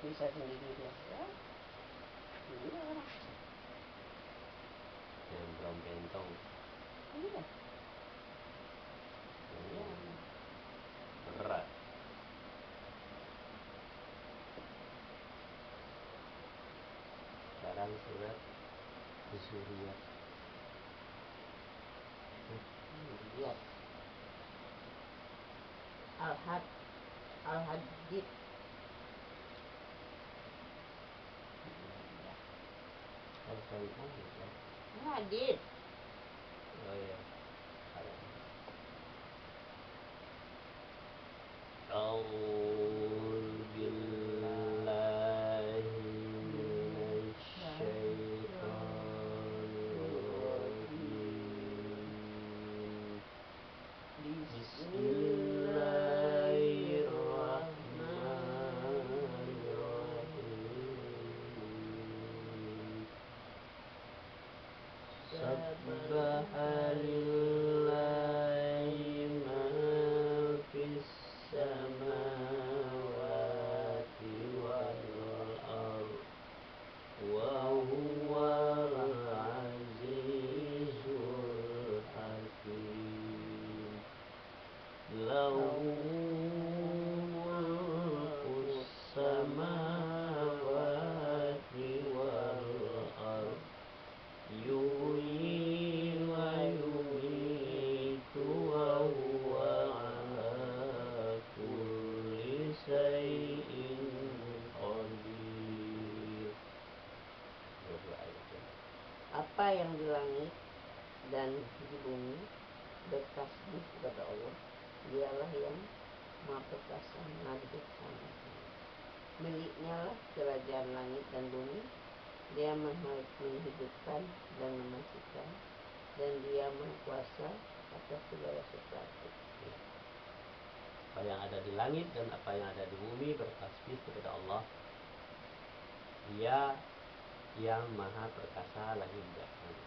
bisa sendiri dia ya. Iya. Yang belum bentong. Iya. Iya. Berat. Sekarang surat Zuriyat. Lihat. Al-Hadid. Hadid. Oh ya. A'udzu billahi minasy syaithanir rajim. Bismillahirrahmanirrahim. Sabbaha lillahi ma fis samawati wal ardh wa huwal azizul hakim. Lahu mulkus samawati wal ardh yuhyi wa yumiitu wa huwa ala kulli syai'in qadir. Apa yang di langit dan di bumi bertasbih kepada Allah. Dialah yang Maha Perkasa, Maha Bijaksana. Miliknya lah kerajaan langit dan bumi. Dia menghidupkan dan mematikan, dan Dia Maha Kuasa atas segala sesuatu. Apa yang ada di langit dan apa yang ada di bumi bertasbih kepada Allah. Dia yang Maha Perkasa lagi bijaksana.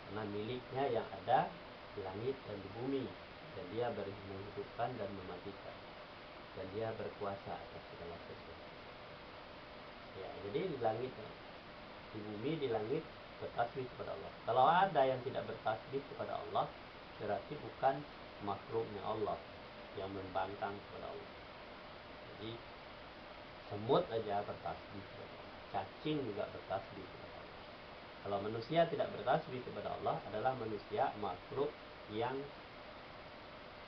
Karena miliknya yang ada di langit dan di bumi, dan Dia menghidupkan dan mematikan, dan Dia berkuasa atas segala sesuatu. Ya, jadi di langit, di bumi, di langit bertasbih kepada Allah. Kalau ada yang tidak bertasbih kepada Allah, berarti bukan makhluknya Allah yang membangkang kepada Allah. Jadi semut aja bertasbih kepada Allah, cacing juga bertasbih kepada Allah. Kalau manusia tidak bertasbih kepada Allah, adalah manusia makhluk yang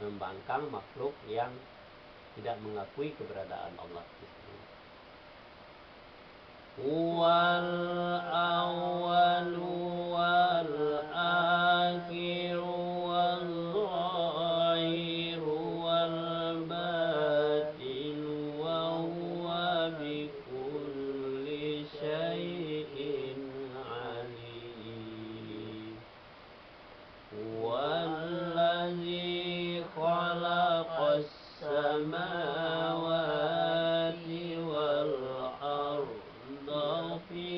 membangkang, makhluk yang tidak mengakui keberadaan Allah di sini. Wal awwalu wal akhiru wal zahiru wal batinu wa huwa bi kulli syai'in alim. Wallazi khalaqas samawati wal arda fi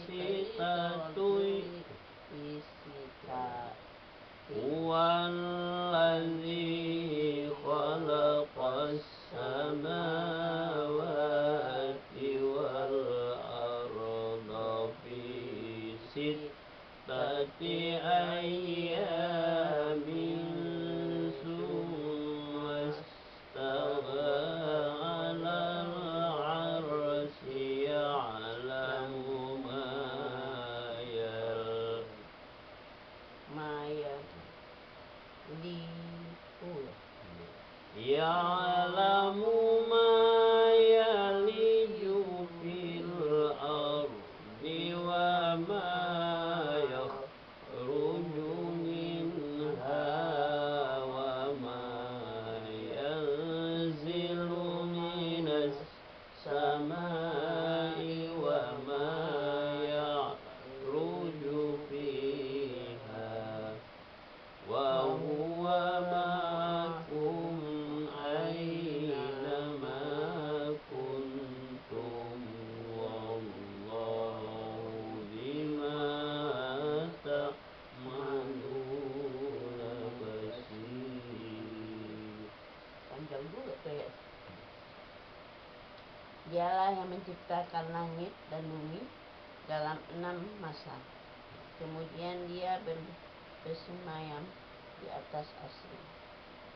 sittati Wallazi khalaqas samawati wal arda fi sittati ayyamin summa istawa 'alal 'arsyi ya'lamu ya'lamu ma yaliju fil ardi wa ma yakhruju Dialah yang menciptakan langit dan bumi dalam 6 masa. Kemudian dia bersemayam di atas asri.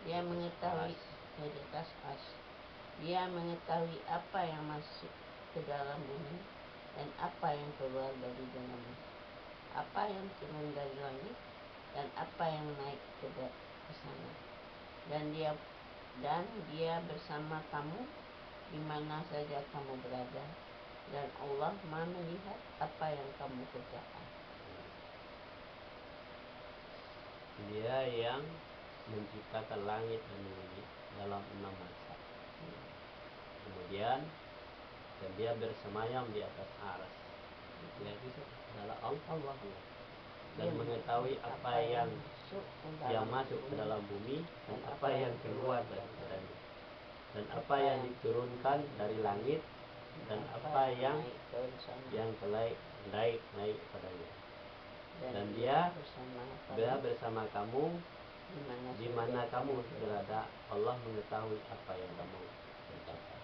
Dia mengetahui di atas as. Dia mengetahui apa yang masuk ke dalam bumi dan apa yang keluar dari dalamnya, apa yang turun dari langit dan apa yang naik ke sana. Dan dia bersama kamu di mana saja kamu berada, dan Allah Maha melihat apa yang kamu kerjakan. Dia yang menciptakan langit dan bumi dalam 6 masa. Kemudian dan dia bersemayam di atas aras. Dia itu adalah Allah. Dan mengetahui apa yang masuk ke dalam bumi dan apa yang keluar daripadanya, dan apa yang diturunkan dari langit dan apa yang naik padanya. Dan dia bersama kamu di mana kamu berada. Allah mengetahui apa yang kamu kerjakan.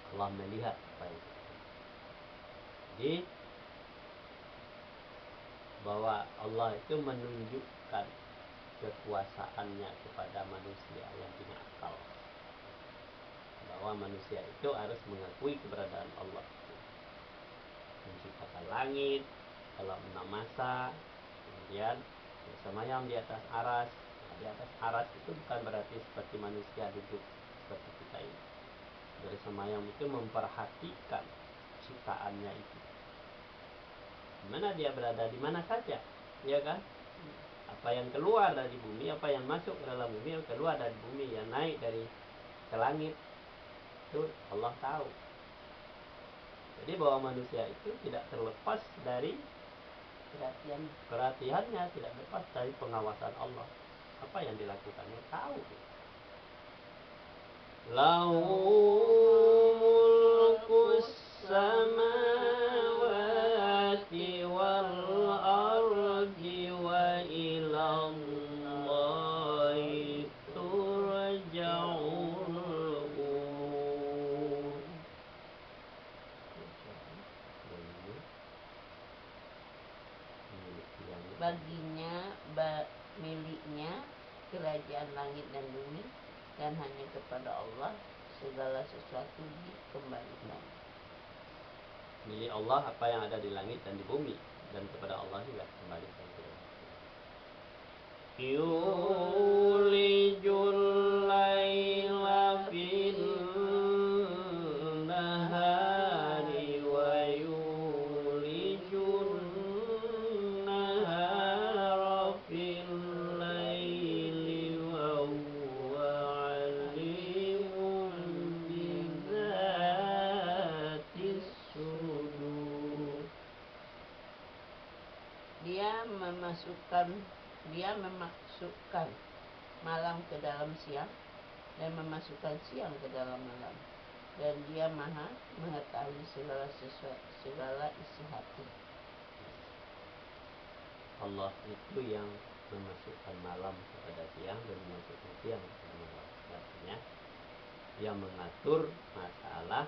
Allah melihat apa yang jadi bahwa Allah itu menunjukkan kekuasaannya kepada manusia yang punya akal, bahwa manusia itu harus mengakui keberadaan Allah. Menciptakan langit dalam 6 masa, kemudian bersemayam di atas aras. Di atas aras itu bukan berarti seperti manusia duduk seperti kita ini. Bersemayam itu memperhatikan ciptaannya itu. Dimana dia berada, di mana saja, ya kan? Apa yang keluar dari bumi, apa yang masuk ke dalam bumi, yang keluar dari bumi, yang naik dari ke langit, itu Allah tahu. Jadi bahwa manusia itu tidak terlepas dari perhatiannya, tidak lepas dari pengawasan Allah. Apa yang dilakukannya tahu. Lahu mulkus samawati wal ardi wa ilallahi turja'ul umur. Miliknya kerajaan langit dan bumi, dan hanya kepada Allah segala sesuatu dikembalikan. Milik Allah apa yang ada di langit dan di bumi, dan kepada Allah juga kembalikan. Yulijul laila fil nahari wa yulijul nahara fil laili wa huwa alimun bizatis sudur. Dia memasukkan malam ke dalam siang dan memasukkan siang ke dalam malam, dan dia Maha mengetahui segala isi hati. Allah itu yang memasukkan malam kepada siang dan memasukkan siang kepada malam. Artinya dia mengatur masalah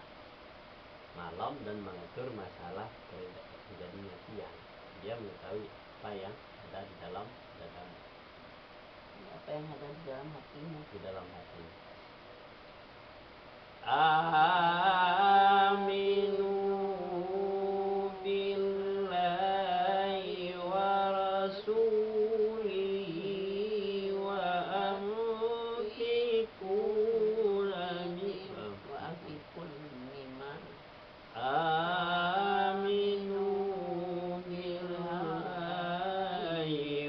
malam dan mengatur masalah terjadinya siang. Dia mengetahui apa yang ada di dalam dadamu, apa yang ada di dalam hatimu, di dalam hatimu. Aminu billahi wa rasulihi wa anfiqu mimma Aminu billahi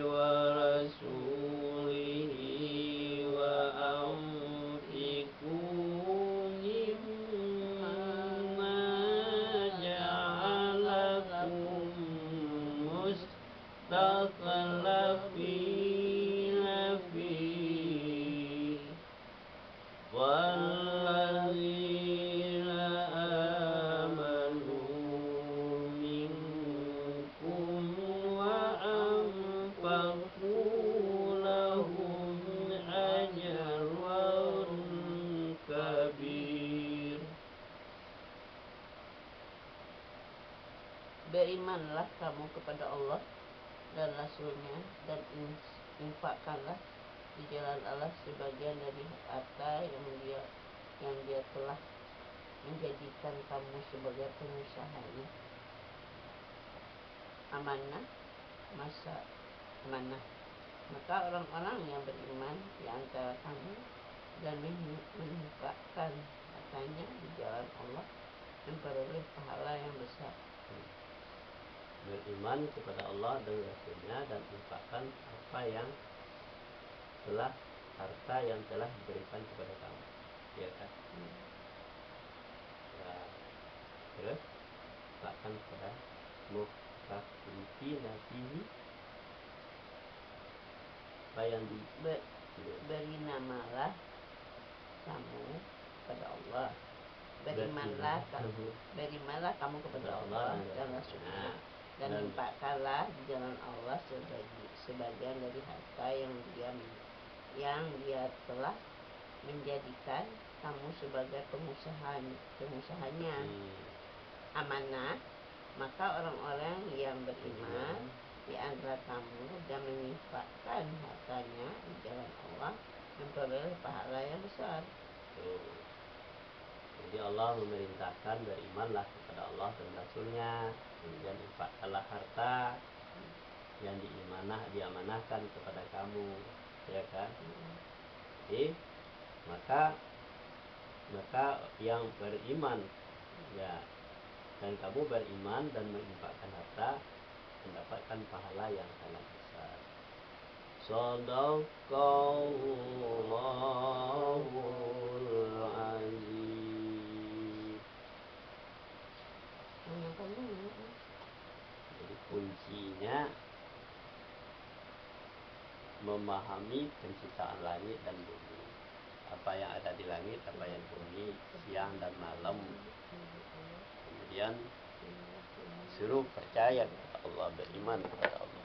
wa rasulihi wa anfiqu berimanlah kamu kepada Allah dan Rasulnya, dan infakkanlah di jalan Allah sebagian dari harta yang dia telah menjadikan kamu sebagai pengusahanya. Amanah maka orang-orang yang beriman di antara kamu dan menginfakkan hartanya di jalan Allah memperoleh pahala yang besar. Beriman kepada Allah dan Rasulnya dan infakkan harta yang telah diberikan kepada kamu, ya kan? Ya, terus infakkan kepada muhtafifina fihi, apa yang beri namalah kamu kepada Allah, berimanlah kamu kepada Allah dan Rasulnya, dan infakkanlah di jalan Allah sebagian dari harta yang dia telah menjadikan kamu sebagai pengusahanya. Amanah maka orang-orang yang beriman di antara kamu dan menginfakkan hartanya di jalan Allah memperoleh pahala yang besar. Jadi Allah memerintahkan berimanlah kepada Allah dan Rasulnya, dan infakkanlah harta yang diamanahkan kepada kamu, ya kan? Jadi maka yang beriman, ya, dan kamu beriman dan menginfakkan harta mendapatkan pahala yang sangat besar. Shadaqallahul azim. Jadi kuncinya memahami penciptaan langit dan bumi, apa yang ada di langit, apa yang di bumi, siang dan malam. Kemudian suruh percaya kepada Allah, beriman kepada Allah.